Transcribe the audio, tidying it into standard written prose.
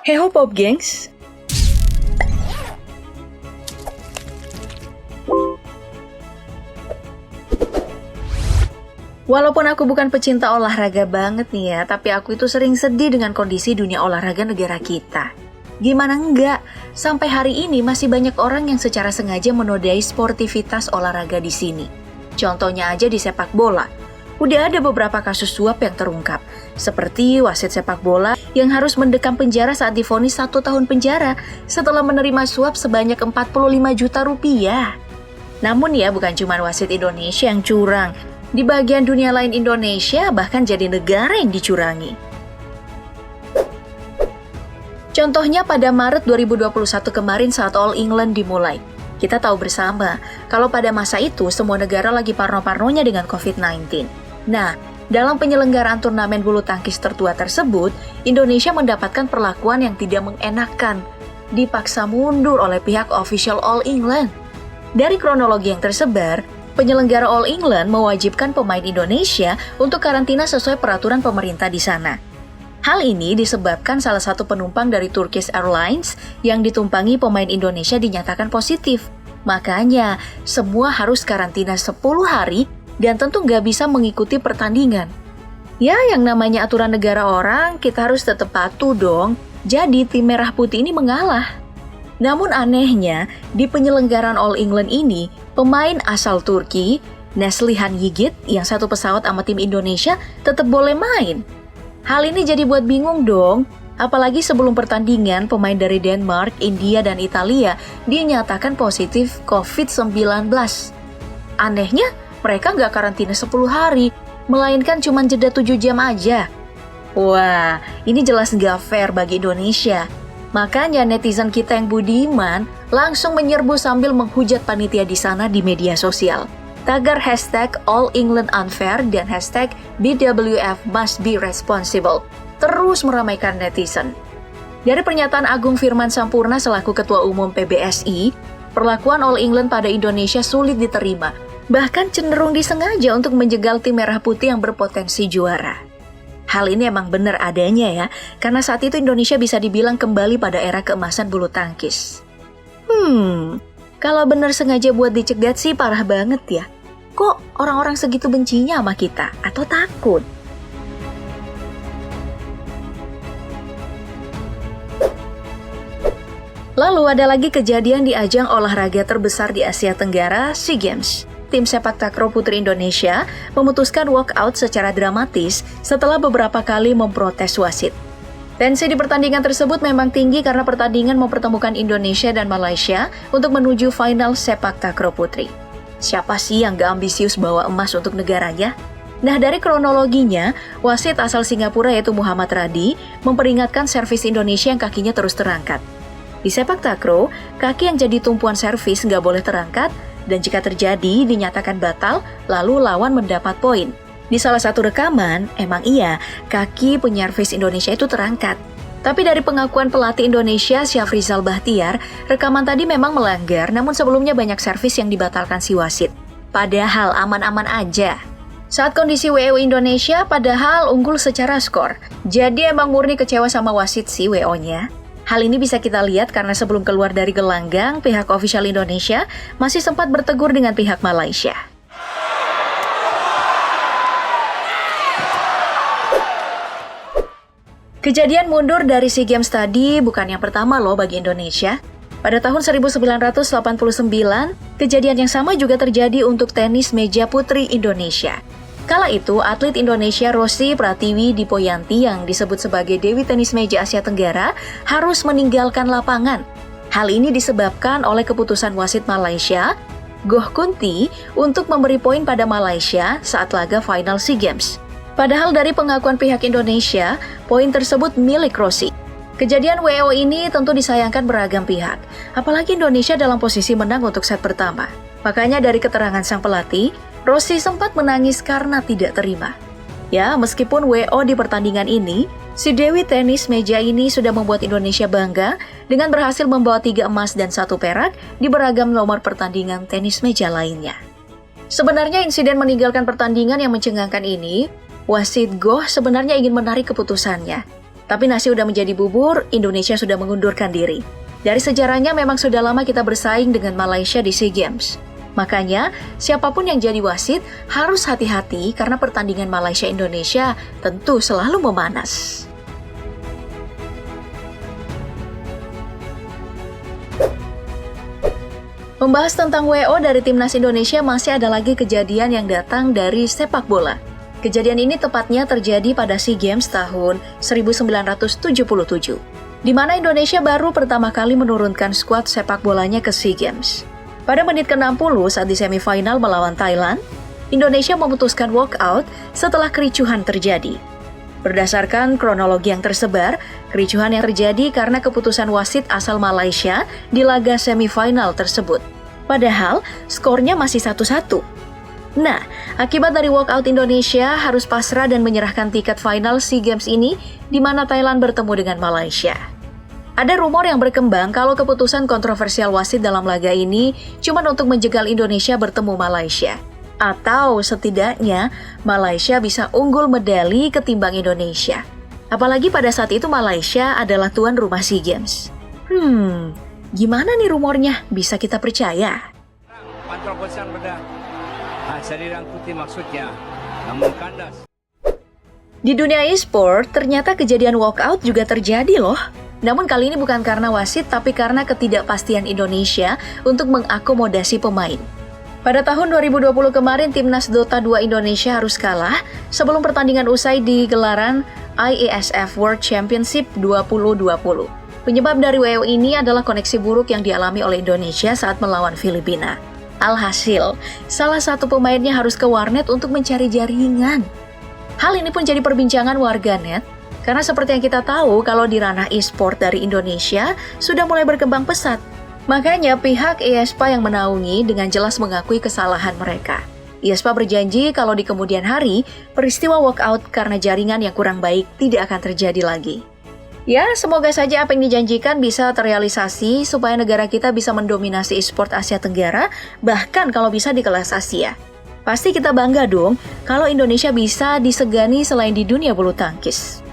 Hey ho Pop gengs. Walaupun aku bukan pecinta olahraga banget nih ya, tapi aku itu sering sedih dengan kondisi dunia olahraga negara kita. Gimana enggak, sampai hari ini masih banyak orang yang secara sengaja menodai sportivitas olahraga di sini. Contohnya aja di sepak bola. Udah ada beberapa kasus suap yang terungkap, seperti wasit sepak bola yang harus mendekam penjara saat divonis 1 tahun penjara setelah menerima suap sebanyak 45 juta rupiah. Namun ya, bukan cuma wasit Indonesia yang curang. Di bagian dunia lain Indonesia bahkan jadi negara yang dicurangi. Contohnya pada Maret 2021 kemarin saat All England dimulai. Kita tahu bersama kalau pada masa itu semua negara lagi parno-parnonya dengan COVID-19. Nah, dalam penyelenggaraan turnamen bulu tangkis tertua tersebut, Indonesia mendapatkan perlakuan yang tidak mengenakan. Dipaksa mundur oleh pihak official All England. Dari kronologi yang tersebar, penyelenggara All England mewajibkan pemain Indonesia untuk karantina sesuai peraturan pemerintah di sana. Hal ini disebabkan salah satu penumpang dari Turkish Airlines yang ditumpangi pemain Indonesia dinyatakan positif. Makanya, semua harus karantina 10 hari dan tentu nggak bisa mengikuti pertandingan. Ya, yang namanya aturan negara orang, kita harus tetap patuh dong. Jadi, tim Merah Putih ini mengalah. Namun anehnya, di penyelenggaraan All England ini, pemain asal Turki, Neslihan Yigit, yang satu pesawat sama tim Indonesia, tetap boleh main. Hal ini jadi buat bingung dong, apalagi sebelum pertandingan, pemain dari Denmark, India, dan Italia dinyatakan positif COVID-19. Anehnya, mereka nggak karantina 10 hari, melainkan cuma jeda 7 jam aja. Wah, ini jelas nggak fair bagi Indonesia. Makanya netizen kita yang budiman langsung menyerbu sambil menghujat panitia di sana di media sosial. Tagar hashtag All England Unfair dan hashtag BWF must be responsible terus meramaikan netizen. Dari pernyataan Agung Firman Sampurna selaku Ketua Umum PBSI, perlakuan All England pada Indonesia sulit diterima, bahkan cenderung disengaja untuk menjegal tim Merah Putih yang berpotensi juara. Hal ini emang benar adanya ya, karena saat itu Indonesia bisa dibilang kembali pada era keemasan bulu tangkis. Kalau benar sengaja buat dicegat sih parah banget ya. Kok orang-orang segitu bencinya sama kita? Atau takut? Lalu ada lagi kejadian di ajang olahraga terbesar di Asia Tenggara, SEA Games. Tim sepak takraw putri Indonesia memutuskan walkout secara dramatis setelah beberapa kali memprotes wasit. Tensi di pertandingan tersebut memang tinggi karena pertandingan mempertemukan Indonesia dan Malaysia untuk menuju final sepak takraw putri. Siapa sih yang gak ambisius bawa emas untuk negaranya? Nah, dari kronologinya, wasit asal Singapura yaitu Muhammad Radi memperingatkan servis Indonesia yang kakinya terus terangkat. Di sepak takraw, kaki yang jadi tumpuan servis nggak boleh terangkat, dan jika terjadi dinyatakan batal, lalu lawan mendapat poin. Di salah satu rekaman, emang iya, kaki penyervis Indonesia itu terangkat. Tapi dari pengakuan pelatih Indonesia, Syafrizal Bahtiar, rekaman tadi memang melanggar, namun sebelumnya banyak servis yang dibatalkan si wasit. Padahal aman-aman aja. Saat kondisi WO Indonesia, padahal unggul secara skor. Jadi emang murni kecewa sama wasit si WO-nya. Hal ini bisa kita lihat karena sebelum keluar dari gelanggang, pihak ofisial Indonesia masih sempat bertegur dengan pihak Malaysia. Kejadian mundur dari SEA Games tadi bukan yang pertama loh bagi Indonesia. Pada tahun 1989, kejadian yang sama juga terjadi untuk tenis meja putri Indonesia. Kala itu, atlet Indonesia Rosi Pratiwi Dipoyanti yang disebut sebagai Dewi Tenis Meja Asia Tenggara harus meninggalkan lapangan. Hal ini disebabkan oleh keputusan wasit Malaysia, Goh Kunti, untuk memberi poin pada Malaysia saat laga final SEA Games. Padahal dari pengakuan pihak Indonesia, poin tersebut milik Rosi. Kejadian WO ini tentu disayangkan beragam pihak, apalagi Indonesia dalam posisi menang untuk set pertama. Makanya dari keterangan sang pelatih, Rosi sempat menangis karena tidak terima. Ya, meskipun WO di pertandingan ini, si Dewi Tenis Meja ini sudah membuat Indonesia bangga dengan berhasil membawa 3 emas dan 1 perak di beragam nomor pertandingan tenis meja lainnya. Sebenarnya insiden meninggalkan pertandingan yang mencengangkan ini, wasit Goh sebenarnya ingin menarik keputusannya. Tapi nasi udah menjadi bubur, Indonesia sudah mengundurkan diri. Dari sejarahnya memang sudah lama kita bersaing dengan Malaysia di SEA Games. Makanya, siapapun yang jadi wasit harus hati-hati karena pertandingan Malaysia-Indonesia tentu selalu memanas. Membahas tentang WO dari Timnas Indonesia, masih ada lagi kejadian yang datang dari sepak bola. Kejadian ini tepatnya terjadi pada SEA Games tahun 1977, di mana Indonesia baru pertama kali menurunkan skuad sepak bolanya ke SEA Games. Pada menit ke-60 saat di semifinal melawan Thailand, Indonesia memutuskan walkout setelah kericuhan terjadi. Berdasarkan kronologi yang tersebar, kericuhan yang terjadi karena keputusan wasit asal Malaysia di laga semifinal tersebut. Padahal, skornya masih 1-1. Nah, akibat dari walkout Indonesia harus pasrah dan menyerahkan tiket final SEA Games ini di mana Thailand bertemu dengan Malaysia. Ada rumor yang berkembang kalau keputusan kontroversial wasit dalam laga ini cuma untuk menjegal Indonesia bertemu Malaysia. Atau setidaknya Malaysia bisa unggul medali ketimbang Indonesia. Apalagi pada saat itu Malaysia adalah tuan rumah SEA Games. Gimana nih rumornya? Bisa kita percaya? Kontroversial beda. Sariran putih maksudnya, namun kandas. Di dunia e-sport, ternyata kejadian walkout juga terjadi loh. Namun kali ini bukan karena wasit, tapi karena ketidakpastian Indonesia untuk mengakomodasi pemain. Pada tahun 2020 kemarin, Timnas Dota 2 Indonesia harus kalah sebelum pertandingan usai di gelaran IESF World Championship 2020. Penyebab dari WO ini adalah koneksi buruk yang dialami oleh Indonesia saat melawan Filipina. Alhasil, salah satu pemainnya harus ke warnet untuk mencari jaringan. Hal ini pun jadi perbincangan warganet, karena seperti yang kita tahu kalau di ranah e-sport dari Indonesia sudah mulai berkembang pesat. Makanya pihak IESPA yang menaungi dengan jelas mengakui kesalahan mereka. IESPA berjanji kalau di kemudian hari, peristiwa walkout karena jaringan yang kurang baik tidak akan terjadi lagi. Ya, semoga saja apa yang dijanjikan bisa terrealisasi supaya negara kita bisa mendominasi e-sport Asia Tenggara, bahkan kalau bisa di kelas Asia. Pasti kita bangga dong kalau Indonesia bisa disegani selain di dunia bulu tangkis.